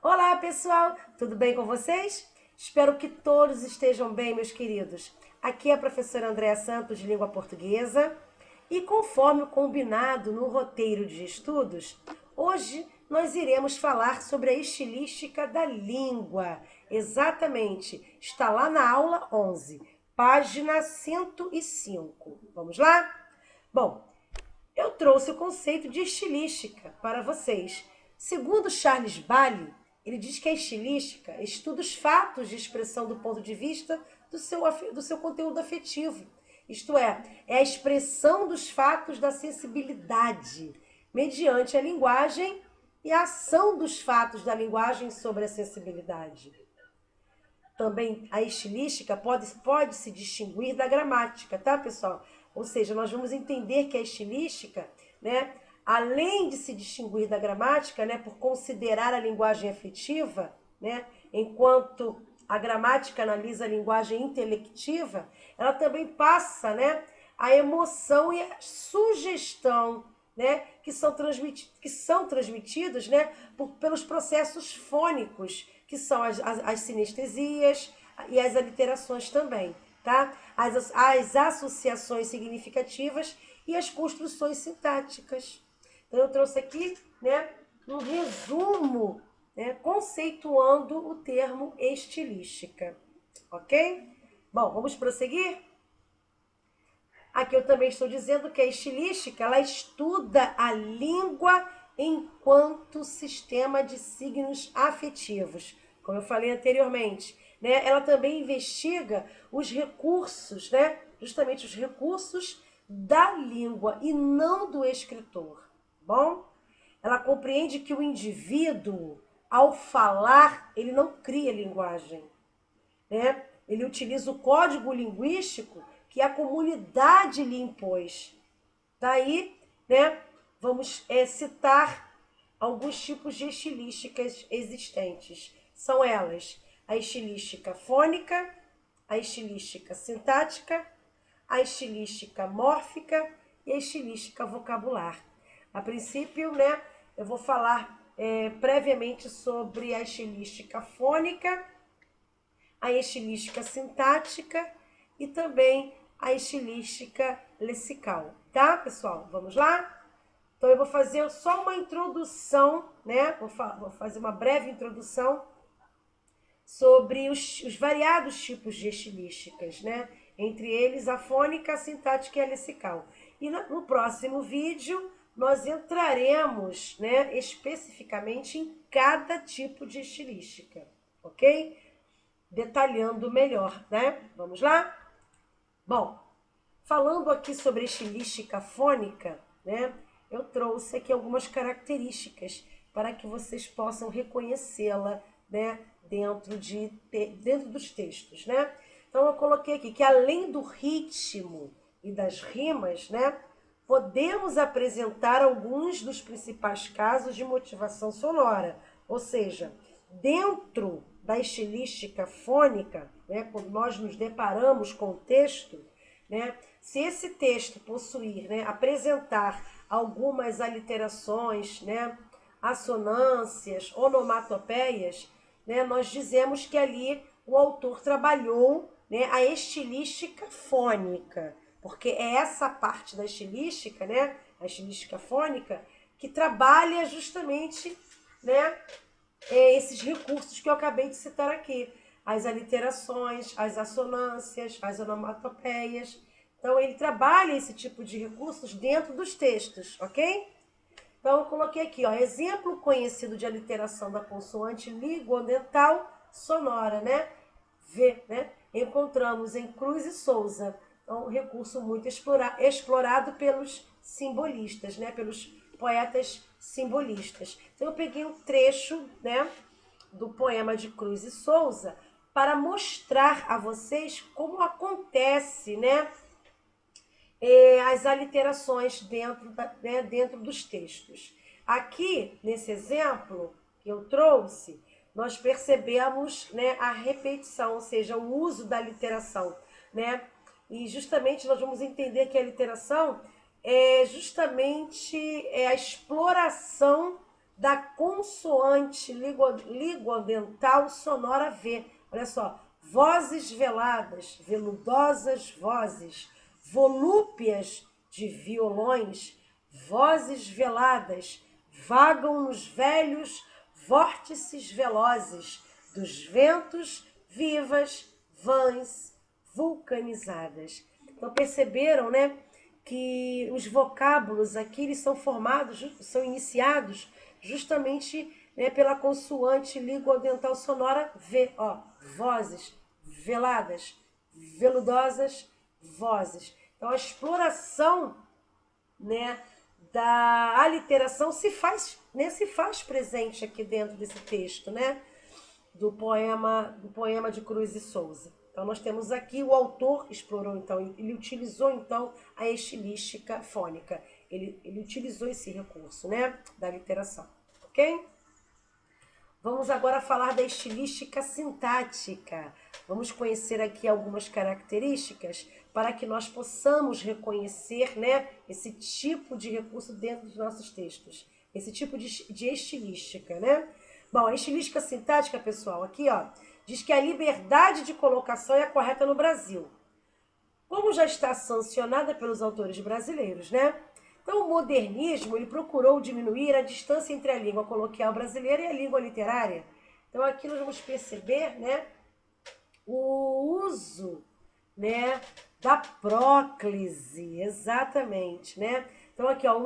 Olá, pessoal! Tudo bem com vocês? Espero que todos estejam bem, meus queridos. Aqui é a professora Andréa Santos, de Língua Portuguesa. E conforme combinado no roteiro de estudos, hoje nós iremos falar sobre a estilística da língua. Exatamente, está lá na aula 11, página 105. Vamos lá? Bom, eu trouxe o conceito de estilística para vocês. Segundo Charles Bailey, ele diz que a estilística estuda os fatos de expressão do ponto de vista do seu conteúdo afetivo. Isto é a expressão dos fatos da sensibilidade, mediante a linguagem e a ação dos fatos da linguagem sobre a sensibilidade. Também a estilística pode se distinguir da gramática, tá, pessoal? Ou seja, nós vamos entender que a estilística, né, além de se distinguir da gramática, né, por considerar a linguagem afetiva, né, enquanto a gramática analisa a linguagem intelectiva, ela também passa, né, a emoção e a sugestão, né, que são transmitidos, né, pelos processos fônicos, que são as sinestesias e as aliterações também, tá? As associações significativas e as construções sintáticas. Então, eu trouxe aqui, né, um resumo, né, conceituando o termo estilística, ok? Bom, vamos prosseguir? Aqui eu também estou dizendo que a estilística, ela estuda a língua enquanto sistema de signos afetivos, como eu falei anteriormente, né? Ela também investiga os recursos, né? Justamente os recursos da língua e não do escritor, bom? Ela compreende que o indivíduo, ao falar, ele não cria linguagem, né? Ele utiliza o código linguístico que a comunidade lhe impôs. Daí, né, vamos citar alguns tipos de estilísticas existentes. São elas a estilística fônica, a estilística sintática, a estilística mórfica e a estilística vocabular. A princípio, né, eu vou falar previamente sobre a estilística fônica, a estilística sintática e também a estilística lexical, tá, pessoal? Vamos lá? Então, eu vou fazer só uma introdução, né? Vou fazer uma breve introdução sobre os variados tipos de estilísticas, né? Entre eles, a fônica, a sintática e a lexical. E no próximo vídeo, nós entraremos, né, especificamente em cada tipo de estilística, ok? Detalhando melhor, né? Vamos lá? Bom, falando aqui sobre estilística fônica, né? Eu trouxe aqui algumas características para que vocês possam reconhecê-la, né? Dentro dos textos, né? Então eu coloquei aqui que além do ritmo e das rimas, né? Podemos apresentar alguns dos principais casos de motivação sonora, ou seja, dentro da estilística fônica, né, quando nós nos deparamos com o texto, né, se esse texto possuir, né, apresentar algumas aliterações, né, assonâncias, onomatopeias, né, nós dizemos que ali o autor trabalhou, né, a estilística fônica, porque é essa parte da estilística, né, a estilística fônica, que trabalha justamente, né, esses recursos que eu acabei de citar aqui. As aliterações, as assonâncias, as onomatopeias. Então, ele trabalha esse tipo de recursos dentro dos textos, ok? Então, eu coloquei aqui, ó, exemplo conhecido de aliteração da consoante ligodental sonora, né? V, né? Encontramos em Cruz e Souza. Então, um recurso muito explorado pelos simbolistas, né? Pelos poetas simbolistas. Então, eu peguei um trecho, né, do poema de Cruz e Souza para mostrar a vocês como acontece, né, as aliterações dentro dos textos. Aqui, nesse exemplo que eu trouxe, nós percebemos, né, a repetição, ou seja, o uso da literação, né? E justamente nós vamos entender que a literação é justamente a exploração da consoante ligodental sonora V. Olha só, vozes veladas, veludosas vozes, volúpias de violões, vozes veladas, vagam nos velhos vórtices velozes dos ventos vivas, vãs, vulcanizadas. Então perceberam, né, que os vocábulos aqui eles são formados, são iniciados justamente, né, pela consoante ligodental sonora V, ó, vozes veladas, veludosas, vozes. Então a exploração, né, da aliteração se faz presente aqui dentro desse texto, né, do poema de Cruz e Souza. Então nós temos aqui o autor explorou então, ele utilizou então a estilística fônica. Ele utilizou esse recurso, né, da literação, ok? Vamos agora falar da estilística sintática. Vamos conhecer aqui algumas características para que nós possamos reconhecer, né, esse tipo de recurso dentro dos nossos textos. Esse tipo de estilística, né? Bom, a estilística sintática, pessoal, aqui, ó, diz que a liberdade de colocação é a correta no Brasil, como já está sancionada pelos autores brasileiros, né? Então, o modernismo ele procurou diminuir a distância entre a língua coloquial brasileira e a língua literária. Então, aqui nós vamos perceber, né, o uso, né, da próclise, exatamente, né? Então, aqui, ó,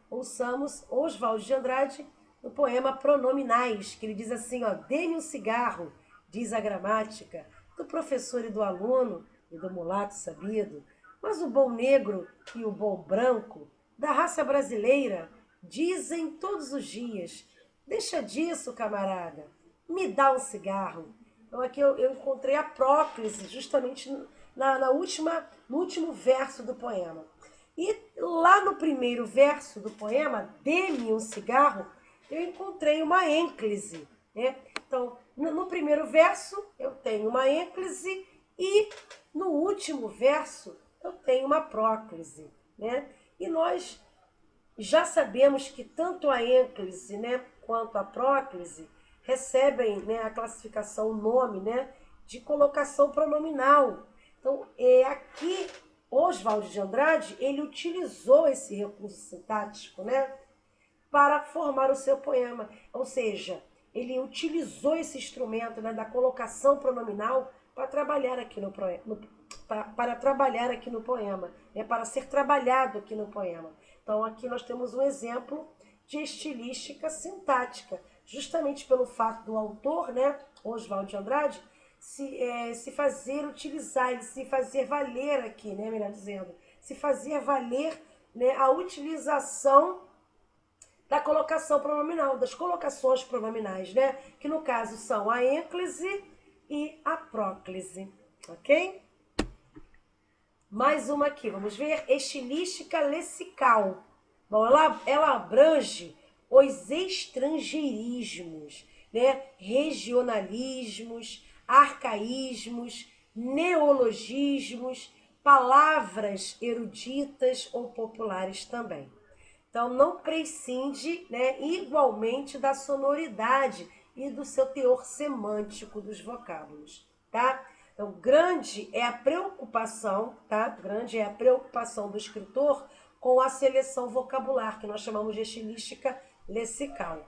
ouçamos Oswald de Andrade no poema Pronominais, que ele diz assim, ó, dê-me um cigarro, diz a gramática, do professor e do aluno, e do mulato sabido, mas o bom negro e o bom branco, da raça brasileira, dizem todos os dias, deixa disso, camarada, me dá um cigarro. Então aqui eu encontrei a próclise, justamente no último verso do poema. E lá no primeiro verso do poema, dê-me um cigarro, eu encontrei uma ênclise, né? Então, no primeiro verso, eu tenho uma ênclise e no último verso, eu tenho uma próclise, né? E nós já sabemos que tanto a ênclise, né, quanto a próclise recebem, né, a classificação, o nome, né, de colocação pronominal. Então, aqui, Oswald de Andrade, ele utilizou esse recurso sintático, né, para formar o seu poema. Ou seja, ele utilizou esse instrumento, né, da colocação pronominal para trabalhar aqui para trabalhar aqui no poema, né, para ser trabalhado aqui no poema. Então, aqui nós temos um exemplo de estilística sintática, justamente pelo fato do autor, né, Oswald de Andrade, se fazer utilizar, ele se fazer valer aqui, né, melhor dizendo, se fazer valer, né, a utilização da colocação pronominal, das colocações pronominais, né, que no caso são a ênclise e a próclise, ok? Mais uma aqui, vamos ver, estilística lessical. Bom, ela abrange os estrangeirismos, né? Regionalismos, arcaísmos, neologismos, palavras eruditas ou populares também. Então, não prescinde, né, igualmente da sonoridade e do seu teor semântico dos vocábulos, tá? Então, grande é a preocupação, tá? Grande é a preocupação do escritor com a seleção vocabular, que nós chamamos de estilística lexical,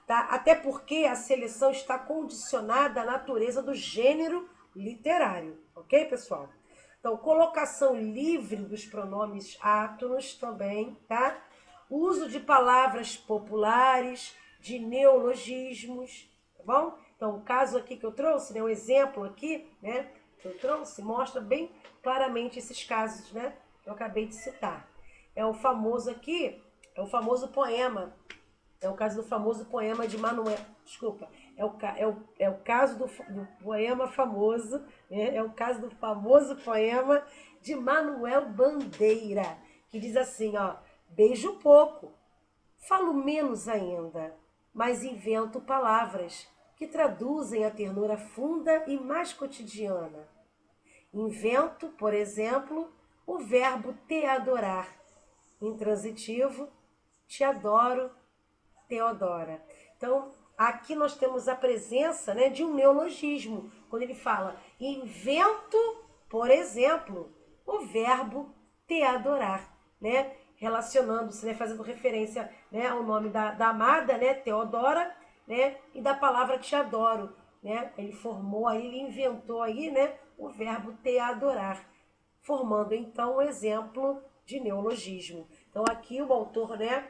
tá? Até porque a seleção está condicionada à natureza do gênero literário, ok, pessoal? Então, colocação livre dos pronomes átonos também, tá? Uso de palavras populares, de neologismos, tá bom? Então, o caso aqui que eu trouxe, né, um exemplo aqui, né, que eu trouxe, mostra bem claramente esses casos, né, que eu acabei de citar. É o famoso aqui, é o famoso poema, é o caso do famoso poema de Manuel, desculpa, é o caso do poema famoso, né, é o caso do famoso poema de Manuel Bandeira, que diz assim, ó, beijo pouco, falo menos ainda, mas invento palavras que traduzem a ternura funda e mais cotidiana. Invento, por exemplo, o verbo te adorar. Intransitivo, te adoro, Teodora. Então, aqui nós temos a presença, né, de um neologismo, quando ele fala invento, por exemplo, o verbo te adorar, né? Relacionando-se, né, fazendo referência, né, ao nome da amada, né, Teodora, né, e da palavra te adoro, né? Ele formou aí, ele inventou aí, né, o verbo te adorar, formando então um exemplo de neologismo. Então aqui o autor, né,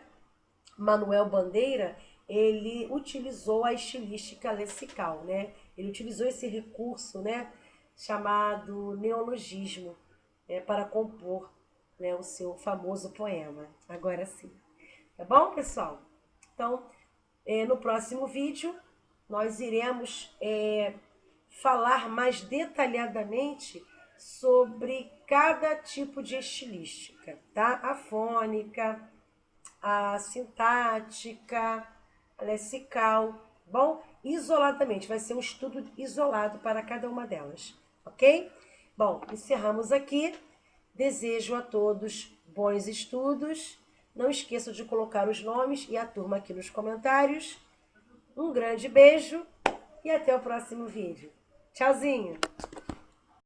Manuel Bandeira, ele utilizou a estilística lessical, né? Ele utilizou esse recurso, né, chamado neologismo, para compor, né, o seu famoso poema. Agora sim. Tá bom, pessoal? Então, no próximo vídeo, nós iremos falar mais detalhadamente sobre cada tipo de estilística, tá? A fônica, a sintática, a lessical, bom? Isoladamente, vai ser um estudo isolado para cada uma delas, ok? Bom, encerramos aqui. Desejo a todos bons estudos. Não esqueçam de colocar os nomes e a turma aqui nos comentários. Um grande beijo e até o próximo vídeo. Tchauzinho!